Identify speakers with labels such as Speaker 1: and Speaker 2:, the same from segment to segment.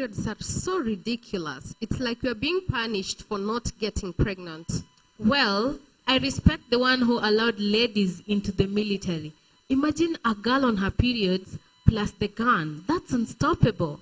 Speaker 1: periods are so ridiculous. It's like we're being punished for not getting pregnant.
Speaker 2: Well, I respect the one who allowed ladies into the military. Imagine a girl on her periods plus the gun. That's unstoppable.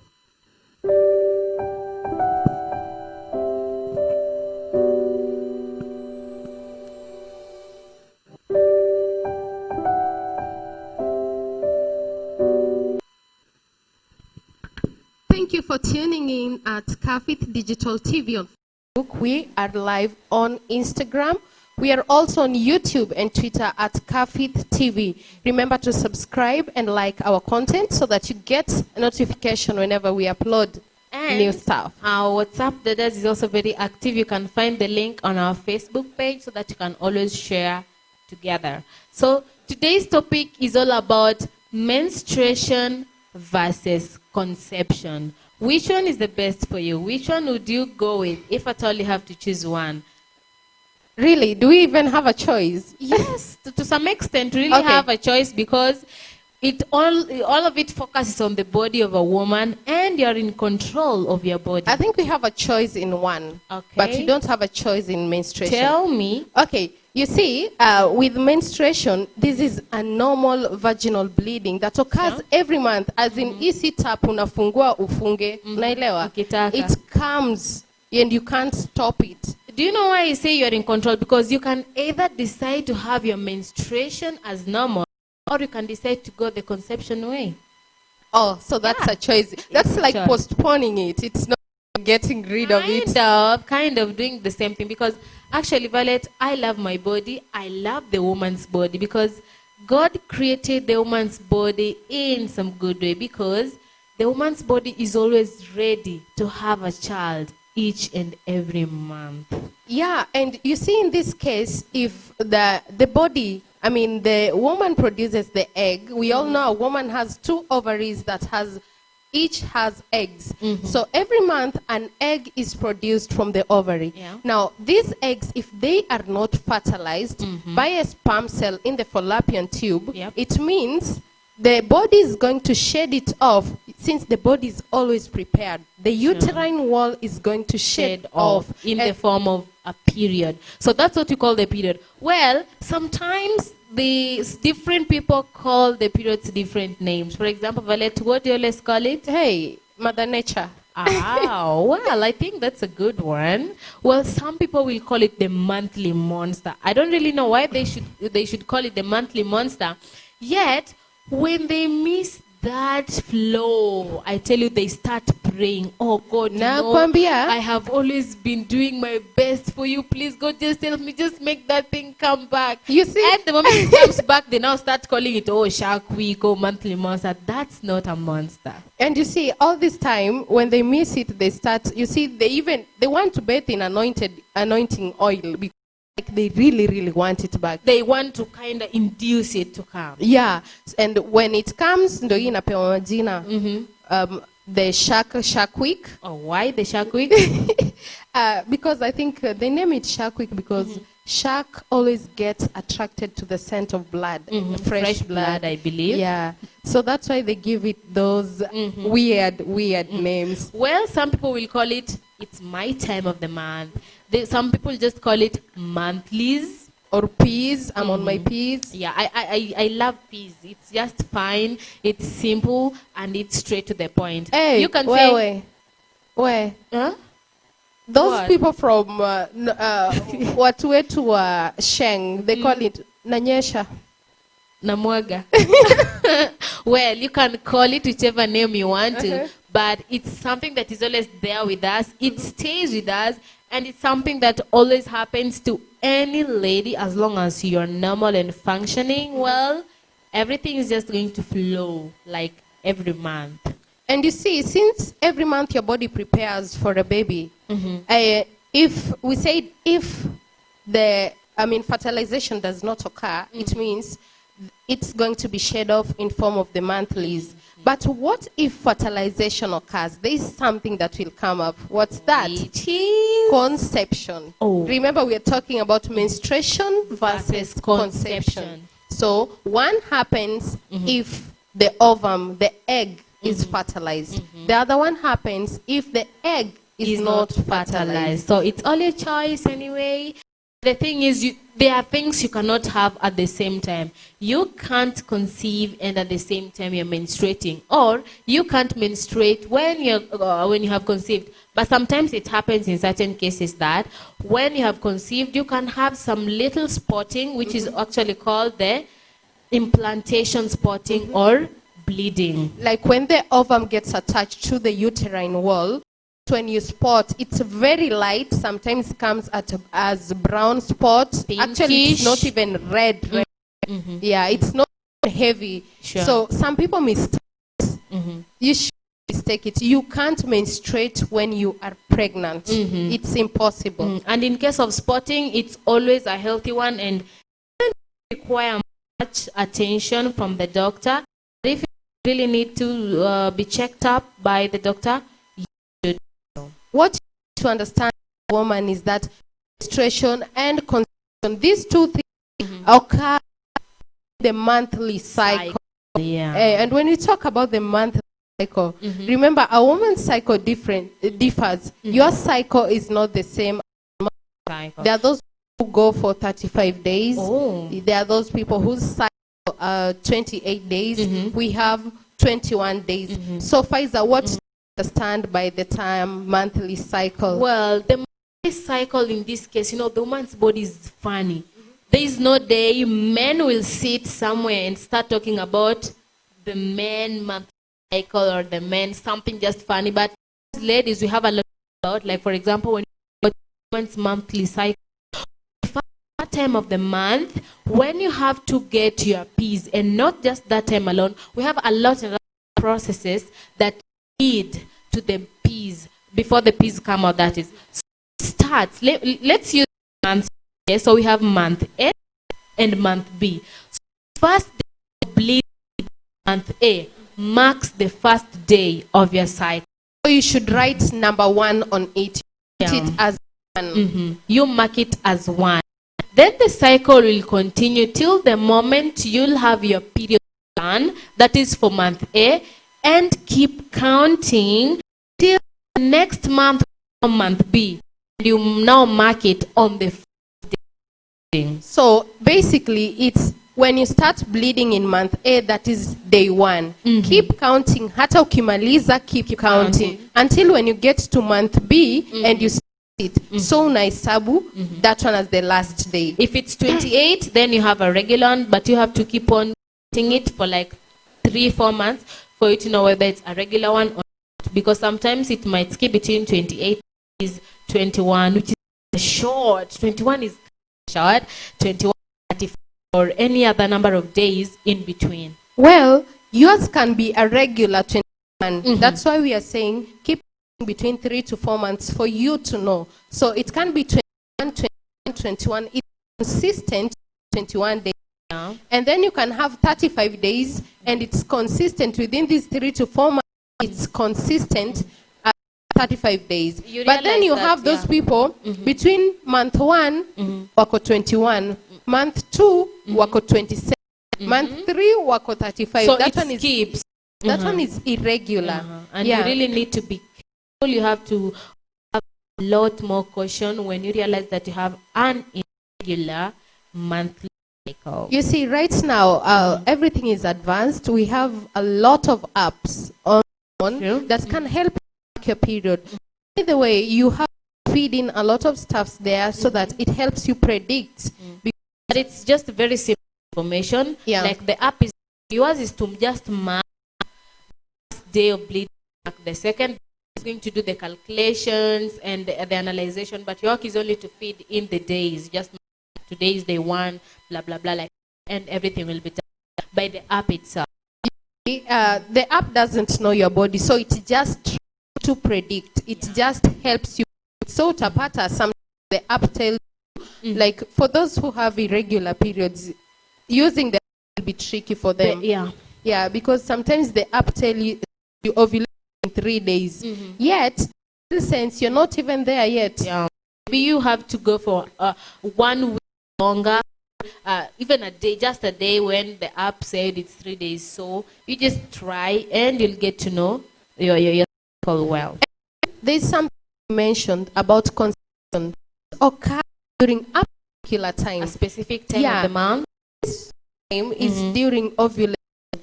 Speaker 1: Thank you for tuning in at Kafith Digital TV on Facebook. We are live on Instagram. We are also on YouTube and Twitter at Kafith TV. Remember to subscribe and like our content so that you get a notification whenever we upload new stuff.
Speaker 2: Our WhatsApp Dadaz is also very active. You can find the link on our Facebook page so that you can always share together. So today's topic is all about menstruation versus conception. Which one is the best for you? Which one would you go with if at all you have to choose one?
Speaker 1: Really? Do we even have a choice?
Speaker 2: Yes, to some extent, really have a choice because all of it focuses on the body of a woman and you're in control of your body.
Speaker 1: I think we have a choice in one, but we don't have a choice in menstruation.
Speaker 2: Tell me.
Speaker 1: Okay, you see, with menstruation, this is a normal vaginal bleeding that occurs every month, as in isi tap unafungua ufunge, unaelewa? It comes and you can't stop it.
Speaker 2: Do you know why I say you're in control? Because you can either decide to have your menstruation as normal, or you can decide to go the conception way.
Speaker 1: Oh, so that's a choice. That's like postponing it. It's not getting rid of it.
Speaker 2: Kind of doing the same thing. Because actually, Violet, I love my body. I love the woman's body. Because God created the woman's body in some good way. Because the woman's body is always ready to have a child each and every month.
Speaker 1: Yeah, and you see in this case, if the body, I mean, the woman produces the egg. We all know a woman has 2 ovaries that each has eggs. So every month an egg is produced from the ovary. Now, these eggs, if they are not fertilized by a sperm cell in the fallopian tube, it means the body is going to shed it off. Since the body is always prepared, the uterine wall is going to shed off
Speaker 2: in the form of a period. So that's what you call the period. Well, sometimes the different people call the periods different names. For example, Valette, what do you always call it?
Speaker 1: Hey, Mother Nature.
Speaker 2: Well, I think that's a good one. Well, some people will call it the monthly monster. I don't really know why they should call it the monthly monster. Yet, when they miss that flow, I tell you, they start praying. Oh God, I have always been doing my best for you. Please, God, just help me. Just make that thing come back.
Speaker 1: You see?
Speaker 2: At the moment it comes back, they now start calling it, Shark Week or monthly monster. That's not a monster.
Speaker 1: And you see, all this time, when they miss it, they start, you see, they want to bathe in anointing oil because they really, really want it back.
Speaker 2: They want to kind of induce it to come.
Speaker 1: Yeah, and when it comes, ndo hii inapewa majina. The Shark Week.
Speaker 2: Oh, why the Shark Week?
Speaker 1: Because I think they name it Shark Week because shark always gets attracted to the scent of blood, fresh blood,
Speaker 2: I believe.
Speaker 1: Yeah, so that's why they give it those weird names.
Speaker 2: Well, some people will call it, it's my time of the month. Some people just call it monthlies.
Speaker 1: Or peas. I'm on my peas.
Speaker 2: Yeah, I love peas. It's just fine. It's simple and it's straight to the point.
Speaker 1: Hey,
Speaker 2: you can say,
Speaker 1: where?
Speaker 2: Huh?
Speaker 1: Those people from Watuwetu Sheng, they call it Nanyesha.
Speaker 2: Namwaga. Well, you can call it whichever name you want to, but it's something that is always there with us. It stays with us, and it's something that always happens to any lady as long as you're normal and functioning well. Everything is just going to flow like every month.
Speaker 1: And you see, since every month your body prepares for a baby, if fertilization does not occur, it means it's going to be shed off in form of the monthlies. But what if fertilization occurs? There is something that will come up. What's that? Conception. Remember, we are talking about menstruation versus conception. So one happens if the ovum, the egg, is fertilized. The other one happens if the egg is not fertilized.
Speaker 2: So it's all your choice anyway. The thing is, there are things you cannot have at the same time. You can't conceive and at the same time you're menstruating, or you can't menstruate when you have conceived. But sometimes it happens in certain cases that when you have conceived, you can have some little spotting, which is actually called the implantation spotting or bleeding.
Speaker 1: Like when the ovum gets attached to the uterine wall, when you spot, it's very light. Sometimes it comes as brown spots.
Speaker 2: Pinkish.
Speaker 1: Actually, it's not even red. Yeah, it's not heavy.
Speaker 2: Sure.
Speaker 1: So some people mistake. You should mistake it. You can't menstruate when you are pregnant. It's impossible.
Speaker 2: And in case of spotting, it's always a healthy one and doesn't require much attention from the doctor. If you really need to be checked up by the doctor,
Speaker 1: what you need to understand, woman, is that menstruation and conception, these two things occur in the monthly cycle.
Speaker 2: Yeah.
Speaker 1: And when we talk about the monthly cycle, remember a woman's cycle differs. Your cycle is not the same.
Speaker 2: Cycle.
Speaker 1: There are those who go for 35 days.
Speaker 2: Oh.
Speaker 1: There are those people whose cycle are 28 days. We have 21 days. So Faiza, what do you understand by the term monthly cycle?
Speaker 2: Well, the monthly cycle in this case, the woman's body is funny. There is no day men will sit somewhere and start talking about the men monthly cycle or the men something just funny. But as ladies, we have a lot about, like for example, when you go to women's monthly cycle, that time of the month when you have to get your P's, and not just that time alone, we have a lot of processes that lead to the P's before the P's come out. That is, starts. Let's use month A. So we have month A and month B. So first day of bleeding, month A marks the first day of your cycle.
Speaker 1: So you should write number 1 on it. Write it as 1.
Speaker 2: You mark it as 1. Then the cycle will continue till the moment you'll have your period done. That is for month A. And keep counting till next month, month B. You now mark it on the first day.
Speaker 1: So basically, it's when you start bleeding in month A, that is day 1. Keep counting. Hata ukimaliza, keep counting until when you get to month B and you start it. So unaisabu that one as the last day.
Speaker 2: If it's 28, then you have a regular one, but you have to keep on counting it for like 3-4 months for you to know whether it's a regular one or not, because sometimes it might skip between 28 is 21, which is short. 21 is short. 21, 35, or any other number of days in between.
Speaker 1: Well, yours can be a regular 21. That's why we are saying keep between 3 to 4 months for you to know. So it can be 21, 21. It's consistent 21 days. And then you can have 35 days and it's consistent within these 3 to 4 months. It's consistent at 35 days. But then you have those people between month 1 wako 21, month 2 wako 27, month 3 wako 35.
Speaker 2: So
Speaker 1: that
Speaker 2: it
Speaker 1: one
Speaker 2: skips.
Speaker 1: That one is irregular.
Speaker 2: And you really need to be careful. You have to have a lot more caution when you realize that you have an irregular monthly cycle.
Speaker 1: You see, right now, everything is advanced. We have a lot of apps on that can help track your period. By the way, you have to feed in a lot of stuffs there so that it helps you predict.
Speaker 2: But it's just very simple information. Like the app is, yours is to just mark the first day of bleeding, mark the second. It's going to do the calculations and the analyzation, but your work is only to feed in the days. Just today is day 1, blah blah blah, like, and everything will be done by the app itself.
Speaker 1: The app doesn't know your body, so it just to predict. It just helps you. So tapata, some the app tells you, like for those who have irregular periods, using the app will be tricky for them. Yeah, because sometimes the app tell you ovulate in 3 days. Yet, in a sense, you're not even there yet.
Speaker 2: Maybe you have to go for 1 week longer even a day, just a day when the app said it's 3 days. So you just try and you'll get to know your cycle well.
Speaker 1: There's something you mentioned about conception occurs during a particular time.
Speaker 2: A specific time of the month.
Speaker 1: This time is during ovulation.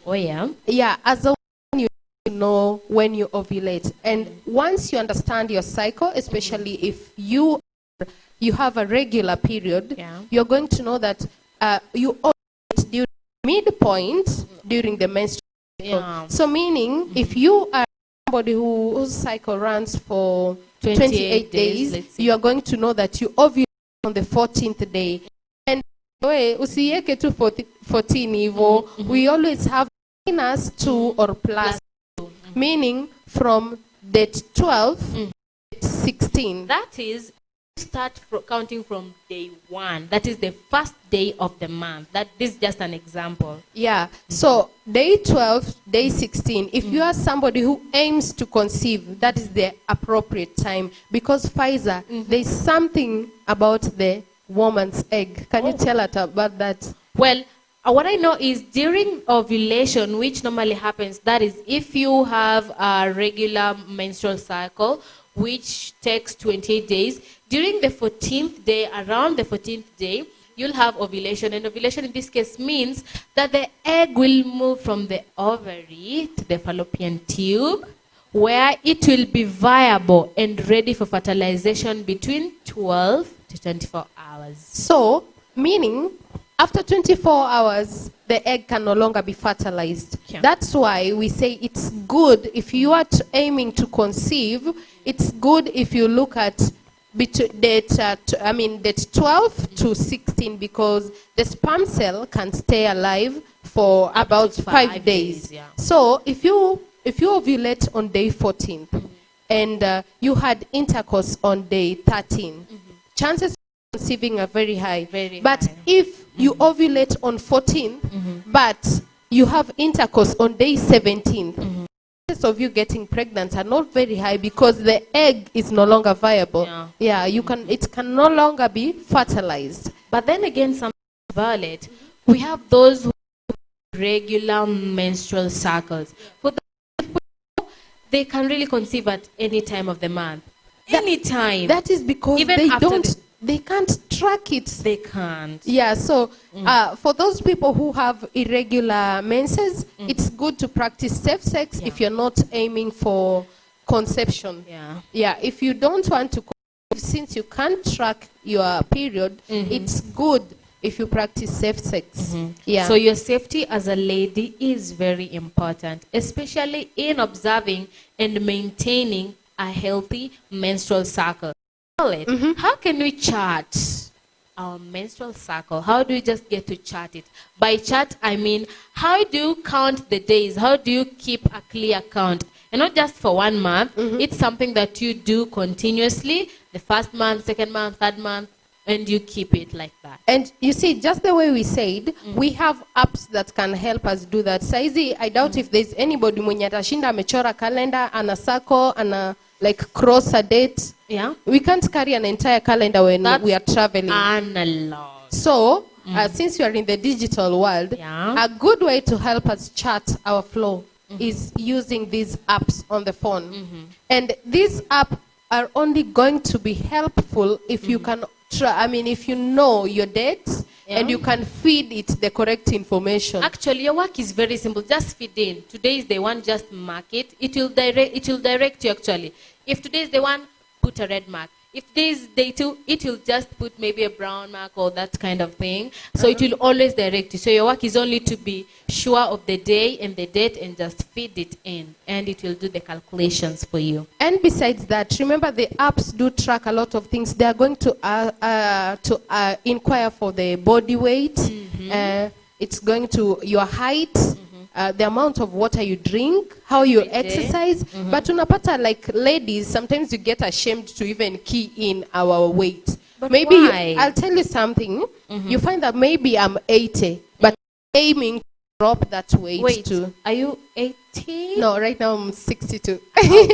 Speaker 2: Oh yeah.
Speaker 1: Yeah, as a woman, you know when you ovulate, and once you understand your cycle, especially if you have a regular period, you're going to know that you ovulate during midpoint during the menstrual cycle. So meaning, if you are somebody whose cycle runs for 28 days, you are going to know that you ovulate on the 14th day. And usiweke tu 14 hivyo, we always have minus 2 or plus 2, meaning from date 12 to 16.
Speaker 2: That is, start counting from day 1. That is the first day of the month. That this is just an example.
Speaker 1: Yeah. So day 12, day 16. If you are somebody who aims to conceive, that is the appropriate time, because Pfizer, there is something about the woman's egg. Can you tell us about that?
Speaker 2: Well, what I know is during ovulation, which normally happens, that is if you have a regular menstrual cycle, which takes 28 days, during the 14th day, around the 14th day, you'll have ovulation. And ovulation in this case means that the egg will move from the ovary to the fallopian tube, where it will be viable and ready for fertilization between 12 to 24 hours.
Speaker 1: So, meaning, after 24 hours, the egg can no longer be fertilized. Yeah. That's why we say it's good if you are aiming to conceive. It's good if you look at date 12 to 16, because the sperm cell can stay alive for about 5 days. Yeah. So if you ovulate on day 14 and you had intercourse on day 13, chances of conceiving are very high. But if you ovulate on 14, but you have intercourse on day 17, chances of you getting pregnant are not very high, because the egg is no longer viable. Yeah, it can no longer be fertilized.
Speaker 2: But then again, Violet, we have those who have regular menstrual cycles. For those people, they can really conceive at any time of the month. Anytime.
Speaker 1: That is because
Speaker 2: even
Speaker 1: they can't track it.
Speaker 2: They can't.
Speaker 1: Yeah, so for those people who have irregular menses, it's good to practice safe sex if you're not aiming for conception. Yeah, if you don't want to conceive, since you can't track your period, it's good if you practice safe sex. Yeah.
Speaker 2: So your safety as a lady is very important, especially in observing and maintaining a healthy menstrual cycle. How can we chart our menstrual cycle? How do we just get to chart it? By chart, I mean, how do you count the days? How do you keep a clear count? And not just for 1 month. It's something that you do continuously, the first month, second month, third month, and you keep it like that.
Speaker 1: And you see, just the way we said, we have apps that can help us do that. Saizi, I doubt if there's anybody mwenye atashinda amechora calendar, ana circle, ana like cross a date.
Speaker 2: Yeah.
Speaker 1: We can't carry an entire calendar when we are traveling.
Speaker 2: Analog.
Speaker 1: So, since we are in the digital world, a good way to help us chart our flow is using these apps on the phone. And these apps are only going to be helpful if you can if you know your dates and you can feed it the correct information.
Speaker 2: Actually, your work is very simple. Just feed in. Today is the one, just mark it. It will direct you actually. If today is the one, put a red mark. If today is day 2, it will just put maybe a brown mark or that kind of thing. So it will always direct you. So your work is only to be sure of the day and the date and just feed it in. And it will do the calculations for you.
Speaker 1: And besides that, remember the apps do track a lot of things. They are going to inquire for the body weight. It's going to your height. The amount of water you drink, how you exercise. But unapata, like ladies, sometimes you get ashamed to even key in our weight.
Speaker 2: But
Speaker 1: maybe
Speaker 2: why?
Speaker 1: I'll tell you something. You find that maybe I'm 80, but aiming drop that weight
Speaker 2: Wait,
Speaker 1: to.
Speaker 2: are you 80?
Speaker 1: No, right now I'm 62.
Speaker 2: Oh,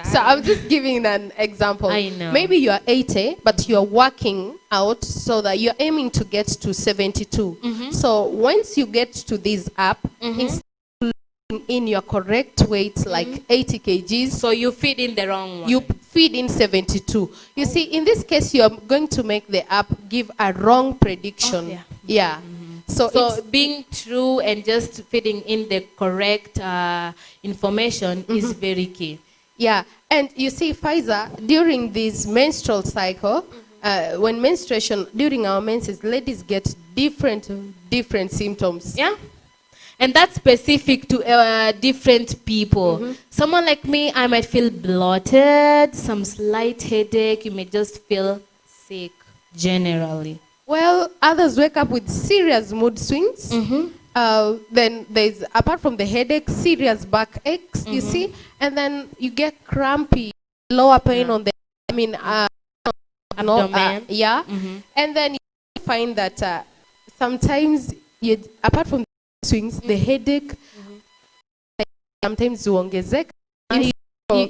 Speaker 1: So I'm just giving an example.
Speaker 2: I know.
Speaker 1: Maybe you're 80, but you're working out so that you're aiming to get to 72. So once you get to this app, instead of in your correct weight, like 80 kgs,
Speaker 2: So you feed in the wrong one.
Speaker 1: you feed in 72. You see, in this case, you're going to make the app give a wrong prediction.
Speaker 2: yeah.
Speaker 1: Yeah. So
Speaker 2: So being true and just feeding in the correct information is very key.
Speaker 1: yeah, and you see, Pfizer, during this menstrual cycle, when menstruation, during our menses, ladies get different symptoms.
Speaker 2: Yeah? And that's specific to different people. Someone like me, I might feel bloated, some slight headache. You may just feel sick generally.
Speaker 1: Well, others wake up with serious mood swings. Then there's, apart from the headache, serious back aches, you see, and then you get crampy, lower pain on the,
Speaker 2: Abdomen.
Speaker 1: yeah, and then you find that sometimes, apart from the swings, the headache, sometimes huongezeka.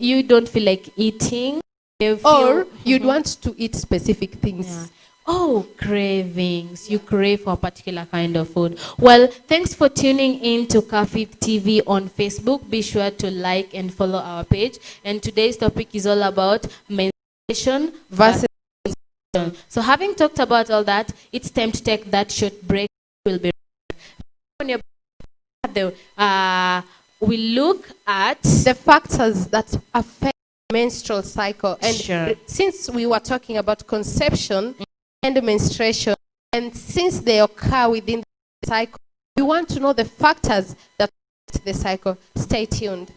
Speaker 2: You don't feel like eating. You feel,
Speaker 1: Or you'd want to eat specific things.
Speaker 2: yeah. Oh, cravings. You crave for a particular kind of food. Well, thanks for tuning in to Cafe TV on Facebook. Be sure to like and follow our page. And today's topic is all about menstruation versus conception. So having talked about all that, it's time to take that short break. We'll be on your we look at
Speaker 1: The factors that affect menstrual cycle. And
Speaker 2: Sure.
Speaker 1: since we were talking about conception and menstruation, and since they occur within the cycle, we want to know the factors that affect the cycle. Stay tuned.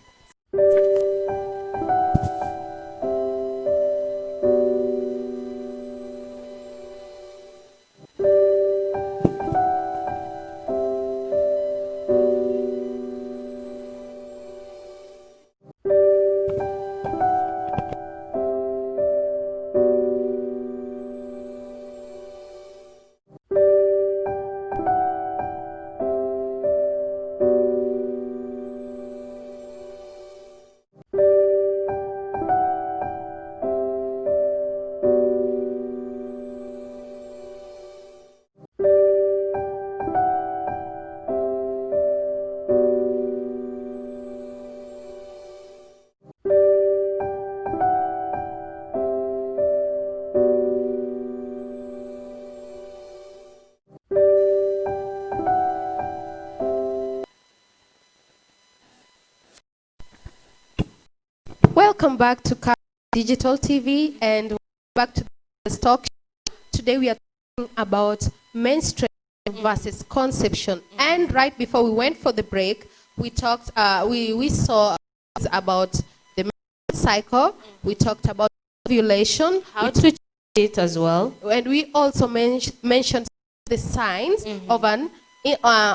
Speaker 1: Welcome back to Digital TV and back to the talk show. Today we are talking about menstruation versus conception. And right before we went for the break, we talked, we saw about the menstrual cycle. We talked about ovulation.
Speaker 2: how to treat it as well.
Speaker 1: And we also mentioned the signs of an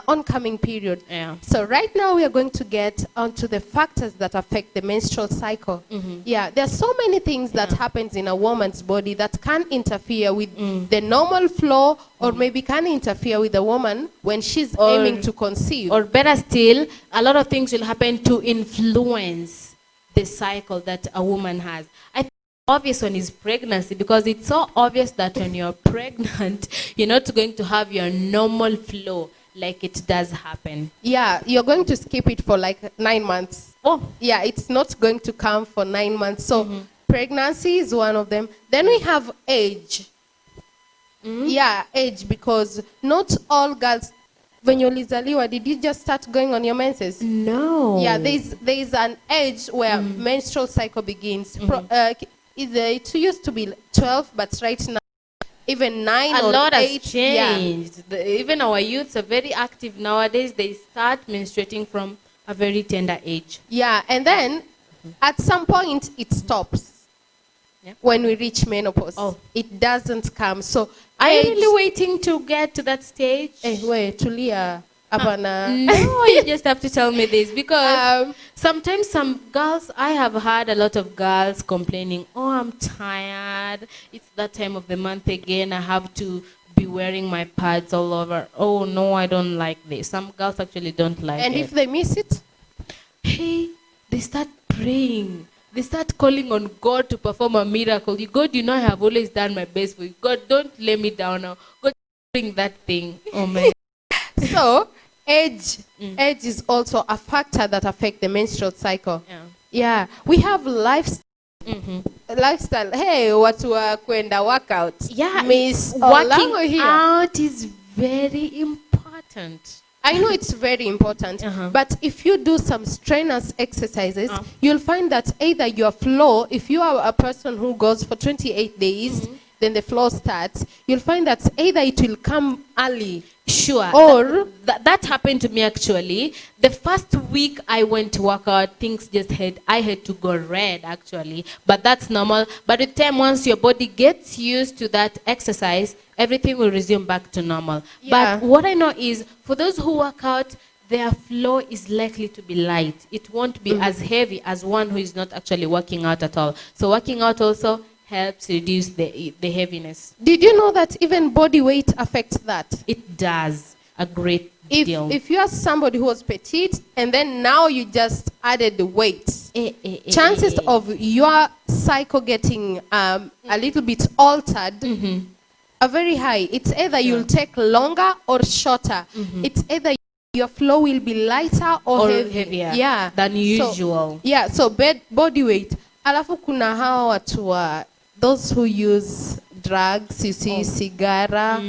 Speaker 1: oncoming period.
Speaker 2: Yeah.
Speaker 1: So right now we are going to get onto the factors that affect the menstrual cycle. Yeah, there are so many things that happens in a woman's body that can interfere with the normal flow, or maybe can interfere with the woman when she's aiming to conceive.
Speaker 2: Or better still, a lot of things will happen to influence the cycle that a woman has. I think the obvious one is pregnancy, because it's so obvious that when you're pregnant, you're not going to have your normal flow like it does happen.
Speaker 1: Yeah, you're going to skip it for like 9 months.
Speaker 2: Oh,
Speaker 1: Yeah, it's not going to come for 9 months. So pregnancy is one of them. Then we have age. Yeah, age, because not all girls, when you're ulizaliwa, did you just start going on your menses?
Speaker 2: no.
Speaker 1: Yeah, there's an age where menstrual cycle begins. It used to be 12, but right now even 9
Speaker 2: A
Speaker 1: or
Speaker 2: lot
Speaker 1: 8.
Speaker 2: has changed. Even our youths are very active nowadays. They start menstruating from a very tender age.
Speaker 1: Yeah, and then at some point it stops.
Speaker 2: Yeah.
Speaker 1: When we reach menopause.
Speaker 2: Oh.
Speaker 1: It doesn't come. So
Speaker 2: Are you
Speaker 1: age-
Speaker 2: really waiting to get to that stage?
Speaker 1: wait, tulia. Abana.
Speaker 2: No, you just have to tell me this, because
Speaker 1: Um,
Speaker 2: sometimes some girls, I have heard a lot of girls complaining, oh, I'm tired. It's that time of the month again. I have to be wearing my pads all over. Oh no, I don't like this. Some girls actually don't like it.
Speaker 1: And if they miss it?
Speaker 2: Hey, they start praying. They start calling on God to perform a miracle. God, I have always done my best for you. God, don't let me down now. God, bring that thing. Oh man.
Speaker 1: So, age is also a factor that affects the menstrual cycle. Yeah. We have lifestyle. Hey, watu wa kwenda workout.
Speaker 2: Yeah,
Speaker 1: Miss
Speaker 2: working out is very important.
Speaker 1: I know it's very important, but if you do some strenuous exercises, you'll find that either your flow, if you are a person who goes for 28 days, then the flow starts, you'll find that either it will come early.
Speaker 2: Sure.
Speaker 1: Or
Speaker 2: that happened to me actually. The first week I went to work out, I had to go red actually, but that's normal. But the time once your body gets used to that exercise, everything will resume back to normal.
Speaker 1: Yeah.
Speaker 2: But what I know is for those who work out, their flow is likely to be light. It won't be as heavy as one who is not actually working out at all. So working out also helps reduce the heaviness.
Speaker 1: Did you know that even body weight affects that?
Speaker 2: It does a great deal.
Speaker 1: If you are somebody who was petite and then now you just added the weight, chances of your cycle getting a little bit altered are very high. It's either you'll take longer or shorter. It's either your flow will be lighter or heavier
Speaker 2: than usual.
Speaker 1: So body weight. Alafu kuna hawa watu wa those who use drugs, you see, cigara,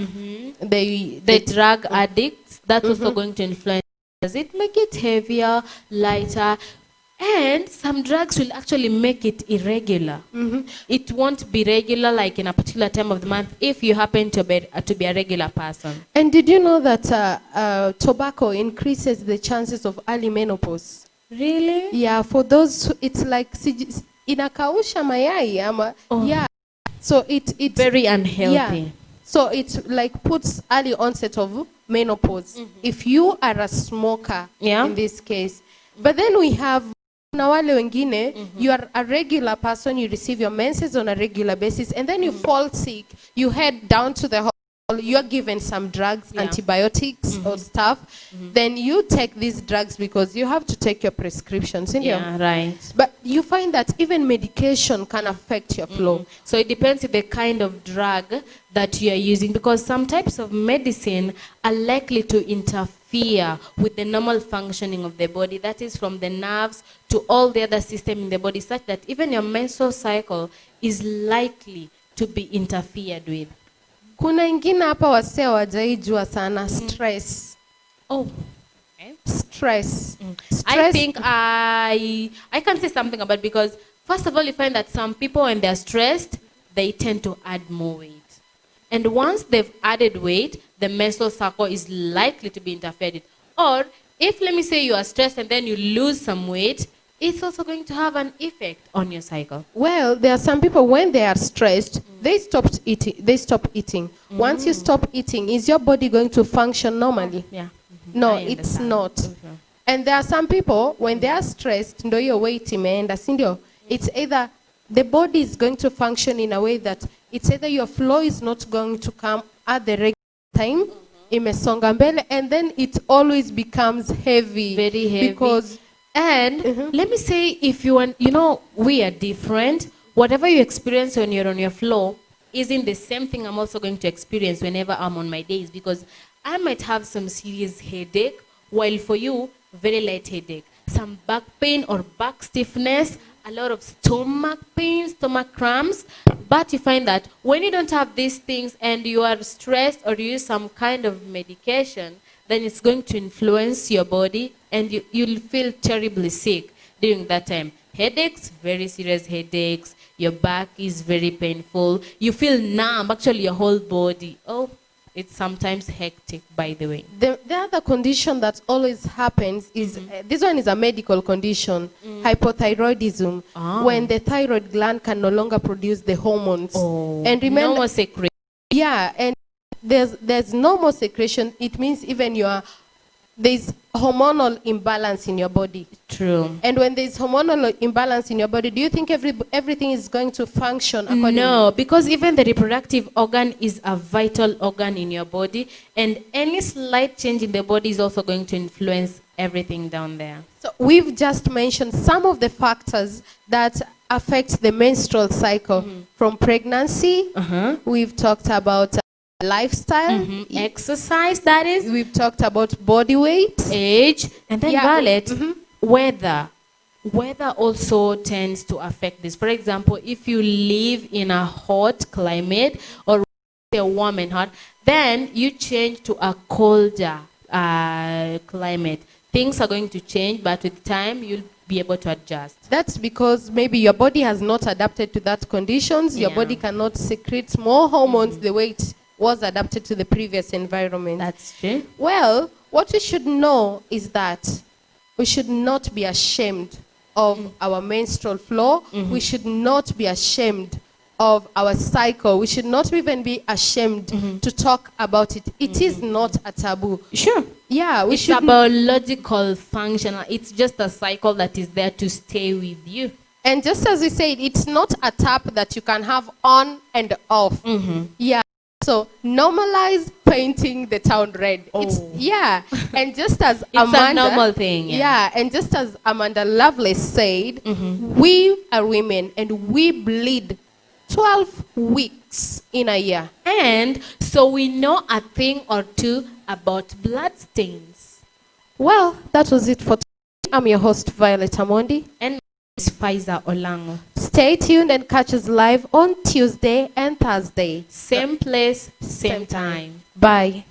Speaker 2: the drug addicts, that's also going to influence. Does it make it heavier, lighter? And some drugs will actually make it irregular. It won't be regular like in a particular time of the month if you happen to be a regular person.
Speaker 1: And did you know that tobacco increases the chances of early menopause?
Speaker 2: Really?
Speaker 1: Yeah, for those, it's like inakausha mayai yeah, so it's
Speaker 2: very unhealthy.
Speaker 1: Yeah. So it like puts early onset of menopause if you are a smoker in this case. But then we have na wale wengine, you are a regular person, you receive your menses on a regular basis, and then you fall sick, you head down to the hospital, you're given some drugs, antibiotics or stuff, then you take these drugs because you have to take your prescriptions.
Speaker 2: Right.
Speaker 1: But you find that even medication can affect your flow.
Speaker 2: So it depends on the kind of drug that you are using, because some types of medicine are likely to interfere with the normal functioning of the body. That is from the nerves to all the other systems in the body, such that even your menstrual cycle is likely to be interfered with.
Speaker 1: Kuna ingine hapa wasea wajaijua sana, stress. Stress.
Speaker 2: I think I can say something about it, because first of all, you find that some people when they're stressed, they tend to add more weight. And once they've added weight, the menstrual cycle is likely to be interfered with. Or if, let me say, you are stressed and then you lose some weight, it's also going to have an effect on your cycle.
Speaker 1: Well, there are some people when they are stressed, they stop eating. Once you stop eating, is your body going to function normally? No, it's not. And there are some people when they are stressed, ndo your weight imeenda, sindio? It's either the body is going to function in a way that it's either your flow is not going to come at the regular time, imesonga mbele, and then it always becomes heavy.
Speaker 2: Very heavy.
Speaker 1: Because
Speaker 2: and let me say, if you want, we are different. Whatever you experience when you're on your flow isn't the same thing I'm also going to experience whenever I'm on my days, because I might have some serious headache, while for you, very light headache. Some back pain or back stiffness, a lot of stomach pain, stomach cramps. But you find that when you don't have these things and you are stressed or you use some kind of medication, then it's going to influence your body and you'll feel terribly sick during that time. Headaches, very serious headaches. Your back is very painful. You feel numb, actually your whole body. Oh, it's sometimes hectic, by the way.
Speaker 1: The other condition that always happens is, this one is a medical condition, hypothyroidism, when the thyroid gland can no longer produce the hormones. And remember,
Speaker 2: no more secretion.
Speaker 1: Yeah, and there's no more secretion. It means even your there's hormonal imbalance in your body.
Speaker 2: True.
Speaker 1: And when there's hormonal imbalance in your body, do you think everything is going to function accordingly?
Speaker 2: No, because even the reproductive organ is a vital organ in your body, and any slight change in the body is also going to influence everything down there.
Speaker 1: So we've just mentioned some of the factors that affect the menstrual cycle. From pregnancy, we've talked about lifestyle,
Speaker 2: Exercise, that is,
Speaker 1: we've talked about body weight,
Speaker 2: age, and then
Speaker 1: Yeah.
Speaker 2: Violet, weather. Weather also tends to affect this. For example, if you live in a hot climate or a warm and hot, then you change to a colder climate. Things are going to change, but with time, you'll be able to adjust.
Speaker 1: That's because maybe your body has not adapted to that conditions. Your
Speaker 2: Yeah.
Speaker 1: body cannot secrete more hormones the way it was adapted to the previous environment.
Speaker 2: That's true.
Speaker 1: Well, what we should know is that we should not be ashamed of our menstrual flow. We should not be ashamed of our cycle. We should not even be ashamed to talk about it. It is not a taboo.
Speaker 2: Sure.
Speaker 1: Yeah, we
Speaker 2: It's
Speaker 1: should.
Speaker 2: a biological function. It's just a cycle that is there to stay with you.
Speaker 1: And just as we said, it's not a tap that you can have on and off. Yeah. So normalize painting the town red. It's,
Speaker 2: Oh.
Speaker 1: yeah. And just as
Speaker 2: It's a normal thing, yeah.
Speaker 1: Yeah. And just as Amanda Lovelace said, we are women and we bleed 12 weeks in a year.
Speaker 2: And so we know a thing or two about blood stains.
Speaker 1: Well, that was it for today. I'm your host, Violet Amondi.
Speaker 2: And it's Pfizer Olango.
Speaker 1: Stay tuned and catch us live on Tuesday and Thursday.
Speaker 2: Same place, same time.
Speaker 1: Bye.